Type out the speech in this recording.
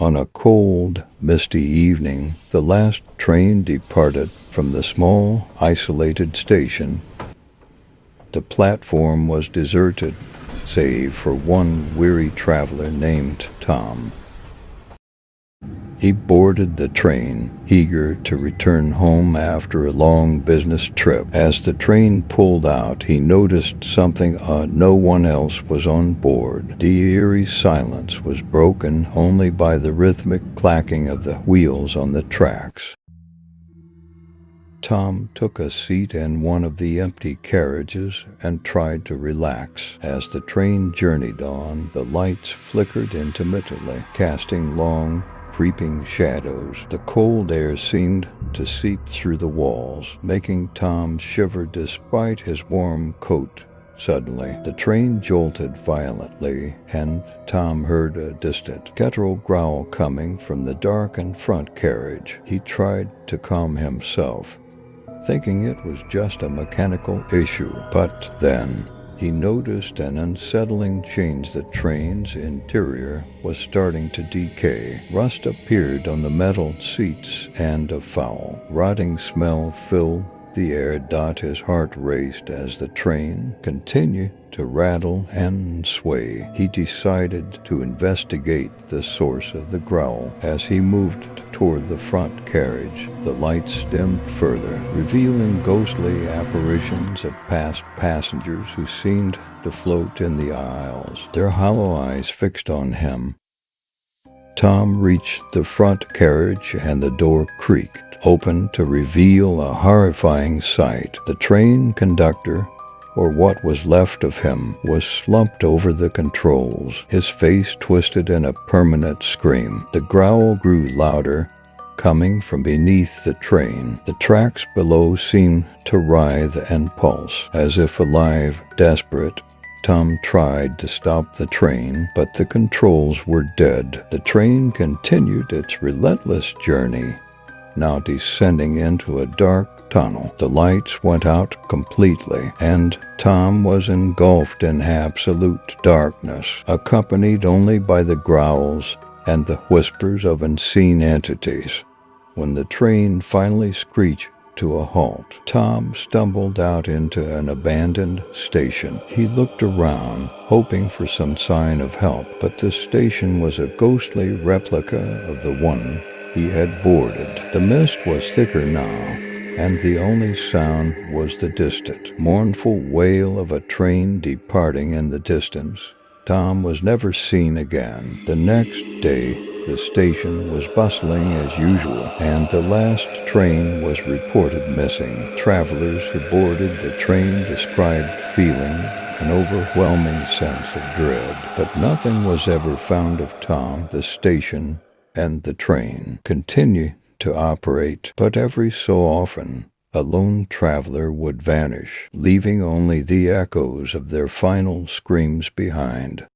On a cold, misty evening, the last train departed from the small, isolated station. The platform was deserted, save for one weary traveler named Tom. He boarded the train, eager to return home after a long business trip. As the train pulled out, he noticed something odd. No one else was on board. The eerie silence was broken only by the rhythmic clacking of the wheels on the tracks. Tom took a seat in one of the empty carriages and tried to relax. As the train journeyed on, the lights flickered intermittently, casting long, creeping shadows. The cold air seemed to seep through the walls, making Tom shiver despite his warm coat. Suddenly, the train jolted violently, and Tom heard a distant, guttural growl coming from the darkened front carriage. He tried to calm himself, thinking it was just a mechanical issue. But then he noticed an unsettling change. The train's interior was starting to decay. Rust appeared on the metal seats, and a foul, rotting smell filled the air. His heart raced as the train continued to rattle and sway. He decided to investigate the source of the growl. As he moved toward the front carriage, the lights dimmed further, revealing ghostly apparitions of past passengers who seemed to float in the aisles, their hollow eyes fixed on him. Tom reached the front carriage, and the door creaked open to reveal a horrifying sight. The train conductor, or what was left of him, was slumped over the controls, his face twisted in a permanent scream. The growl grew louder, coming from beneath the train. The tracks below seemed to writhe and pulse, as if alive. Desperate, Tom tried to stop the train, but the controls were dead. The train continued its relentless journey, now descending into a dark tunnel. The lights went out completely, and Tom was engulfed in absolute darkness, accompanied only by the growls and the whispers of unseen entities. When the train finally screeched to a halt, Tom stumbled out into an abandoned station. He looked around, hoping for some sign of help, but the station was a ghostly replica of the one he had boarded. The mist was thicker now, and the only sound was the distant, mournful wail of a train departing in the distance. Tom was never seen again. The next day, the station was bustling as usual, and the last train was reported missing. Travelers who boarded the train described feeling an overwhelming sense of dread, but nothing was ever found of Tom. The station and the train continued to operate, but every so often a lone traveler would vanish, leaving only the echoes of their final screams behind.